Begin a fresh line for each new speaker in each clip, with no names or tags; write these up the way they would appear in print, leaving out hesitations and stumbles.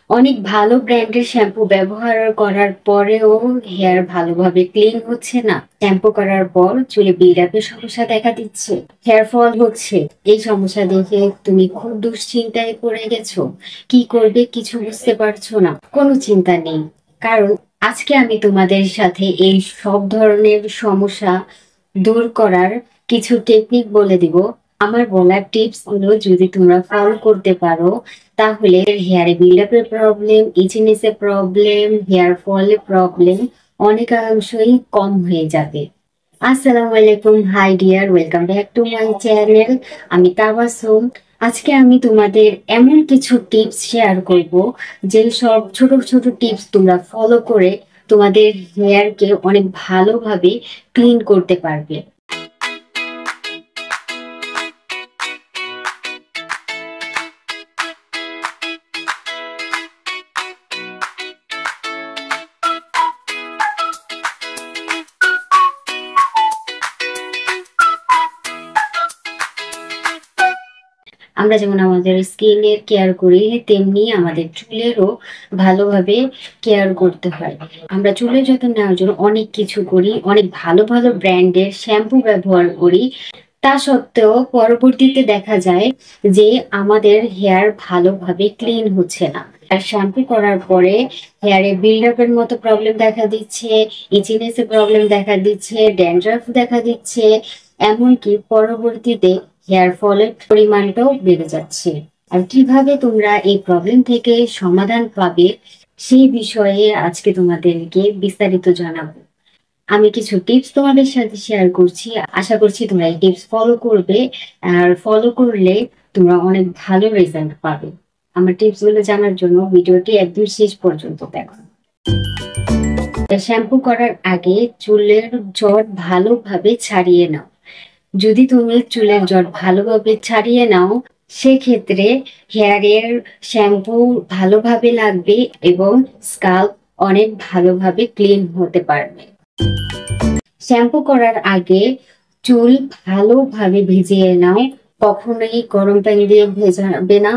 অনেক ভালো ব্র্যান্ডের শ্যাম্পু ব্যবহার করার পরেও হেয়ার ভালোভাবে ক্লিন হচ্ছে না। শ্যাম্পু করার পর চুলে বিল্ডআপের সমস্যা দেখা দিচ্ছে, হেয়ার ফল হচ্ছে। এই সমস্যা দেখে তুমি খুব দুশ্চিন্তায় পড়ে গেছো। কি করবে কিছু বুঝতে পারছো না। কোনো চিন্তা নেই, কারণ আজকে আমি তোমাদের সাথে এই সব ধরনের সমস্যা দূর করার কিছু টেকনিক বলে দিব। আমার বলা টিপস গুলো যদি তোমরা ফলো করতে পারো, তাহলে হেয়ারে বিল্ডআপের প্রবলেম, ইচিনেসের প্রবলেম, হেয়ার ফলের প্রবলেম অনেকাংশই কম হয়ে যাবে। আসসালামু আলাইকুম, high deer, welcome back to my channel. আমি তাবাসুম। আজকে আমি তোমাদের এমন কিছু টিপস শেয়ার করব, যে সব ছোট ছোট টিপস তোমরা ফলো করে তোমাদের হেয়ারকে অনেক ভালোভাবে ক্লিন করতে পারবে। আমরা যেমন আমাদের স্কিনের কেয়ার করি, তেমনি আমাদের চুলেরও ভালোভাবে কেয়ার করতে হয়। আমরা চুলের যত্ন নেওয়ার জন্য অনেক কিছু করি, অনেক ভালো ভালো ব্র্যান্ডের শ্যাম্পু ব্যবহার করি। তা সত্ত্বেও পরবর্তীতে দেখা যায় যে আমাদের হেয়ার ভালোভাবে ক্লিন হচ্ছে না। আর শ্যাম্পু করার পরে হেয়ারে বিল্ডআপের মতো প্রবলেম দেখা দিচ্ছে, ইচিনেসের প্রবলেম দেখা দিচ্ছে, ড্যান্ড্রাফ দেখা দিচ্ছে, এমনকি পরবর্তীতে হেয়ার ফলের পরিমাণটাও বেড়ে যাচ্ছে। আর কিভাবে তোমরা এই প্রবলেম থেকে সমাধান পাবে, সেই বিষয়ে আজকে তোমাদেরকে বিস্তারিত জানাবো। আমি কিছু টিপস তোমাদের সাথে শেয়ার করছি, আশা করছি তোমরা এই টিপস ফলো করবে। আর ফলো করলে তোমরা অনেক ভালো রেজাল্ট পাবে। আমার টিপস গুলো জানার জন্য ভিডিওটি একদম শেষ পর্যন্ত দেখো। শ্যাম্পু করার আগে চুলের জট ভালোভাবে ছাড়িয়ে নাও। যদি তুমি চুলের জট ভালোভাবে ছাড়িয়ে নাও, সেক্ষেত্রে হেয়ারের শ্যাম্পু ভালোভাবে লাগবে এবং স্কাল্প অনেক ভালোভাবে ক্লিন হতে পারবে। শ্যাম্পু করার আগে চুল ভালোভাবে ভিজিয়ে নাও। কখনোই গরম পানি দিয়ে ভেজাবে না।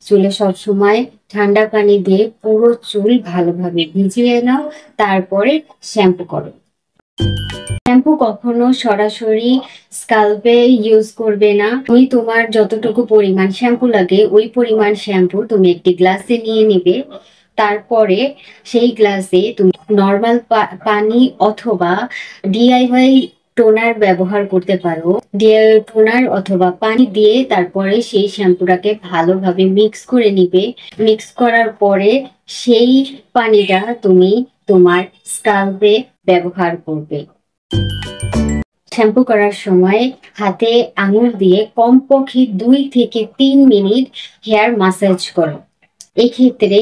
চুলে সবসময় ঠান্ডা পানি দিয়ে পুরো চুল ভালোভাবে ভিজিয়ে নাও, তারপরে শ্যাম্পু করো। শ্যাম্পু কখনো সরাসরি স্কাল্পে ইউজ করবে না। তুমি তোমার যতটুকু পরিমাণ শ্যাম্পু লাগে ওই পরিমাণ শ্যাম্পু তুমি একটি গ্লাসে নিয়ে নিবে। তারপরে সেই গ্লাসে তুমি নর্মাল পানি অথবা ডিআইওয়াই টোনার ব্যবহার করতে পারো। ডিআইওয়াই টোনার অথবা পানি দিয়ে তারপরে সেই শ্যাম্পুটাকে ভালোভাবে মিক্স করে নিবে। মিক্স করার পরে সেই পানিটা তুমি তোমার স্কাল্পে ব্যবহার করবে। শ্যাম্পু করার সময় হাতে আঙুল দিয়ে কমপক্ষে 2 থেকে 3 মিনিট হেয়ার মাসাজ করো। এক্ষেত্রে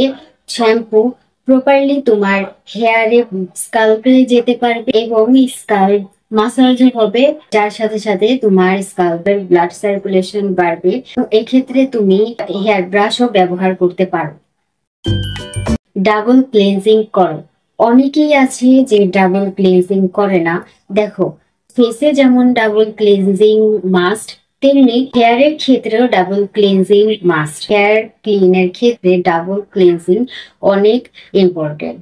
শ্যাম্পু প্রপারলি তোমার হেয়ারে স্কাল্পে যেতে পারবে এবং স্কাল্প মাসাজ হবে, যার সাথে সাথে তোমার স্কাল্পের ব্লাড সার্কুলেশন বাড়বে। এক্ষেত্রে তুমি হেয়ার ব্রাশও ব্যবহার করতে পারো। ডাবল ক্লিনজিং করো। অনেকেই আছে যে ডাবল ক্লিনজিং করে না। দেখো, ফেসে যেমন ডাবল ক্লিনজিং মাস্ট, তেমনি হেয়ারের ক্ষেত্রেও ডাবল ক্লিনজিং মাস্ট। হেয়ার ক্লিনের ক্ষেত্রে ডাবল ক্লিনজিং অনেক ইম্পর্টেন্ট।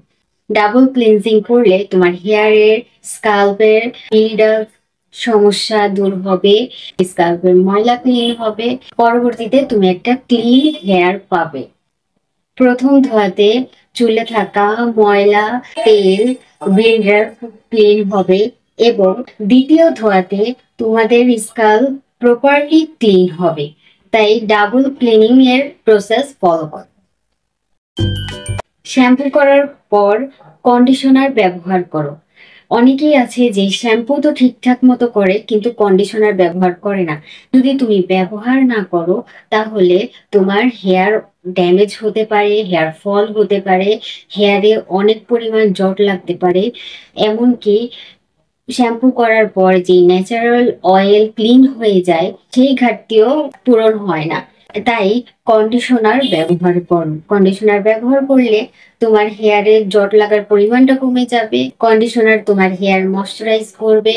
ডাবল ক্লিনজিং করলে তোমার হেয়ারের স্কাল্পের বিল্ডআপ সমস্যা দূর হবে, স্কাল্পের ময়লা ক্লিন হবে, পরবর্তীতে তুমি একটা ক্লিন হেয়ার পাবে। প্রথম ধোয়াতে চুলে থাকা ময়লা, তেল, ড্যান্ড্রাফ ক্লিন হবে এবং দ্বিতীয় ধোয়াতে তোমাদের স্কাল্প প্রপারলি ক্লিন হবে। তাই ডাবল ক্লিনিং এর প্রসেস ফলো করো। শ্যাম্পু করার পর কন্ডিশনার ব্যবহার করো। অনেকেই আছে যে শ্যাম্পু তো ঠিকঠাক মতো করে কিন্তু কন্ডিশনার ব্যবহার করে না। যদি তুমি ব্যবহার না করো, তাহলে তোমার হেয়ার ড্যামেজ হতে পারে, হেয়ার ফল হতে পারে, হেয়ারে অনেক পরিমাণ জট লাগতে পারে। এমনকি শ্যাম্পু করার পর যে ন্যাচারাল অয়েল ক্লিন হয়ে যায়, সেই ঘাটতিও পূরণ হয় না। তাই কন্ডিশনার ব্যবহার করো। কন্ডিশনার ব্যবহার করলে তোমার হেয়ারে জট লাগার পরিমাণটা কমে যাবে। কন্ডিশনার তোমার হেয়ার ময়শ্চারাইজ করবে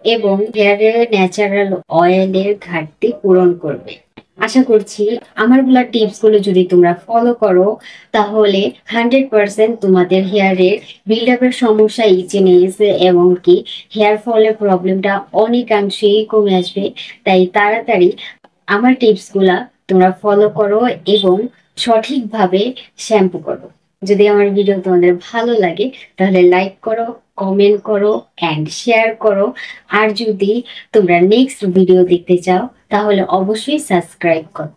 এবং হেয়ারের ন্যাচারাল অয়েলের ঘাটতি পূরণ করবে। আশা করছি আমার বলা টিপসগুলো যদি তোমরা ফলো করো তাহলে 100% তোমাদের হেয়ারের বিল্ড আপের সমস্যা, ইচিনেস এবং কি হেয়ার ফলের প্রবলেমটা অনেকাংশেই কমে আসবে। তাই তাড়াতাড়ি আমার টিপসগুলা তোমরা ফলো করো এবং সঠিকভাবে শ্যাম্পু করো। যদি আমার ভিডিও তোমাদের ভালো লাগে তাহলে লাইক করো, কমেন্ট করো অ্যান্ড শেয়ার করো। আর যদি তোমরা নেক্সট ভিডিও দেখতে চাও তাহলে অবশ্যই সাবস্ক্রাইব করো।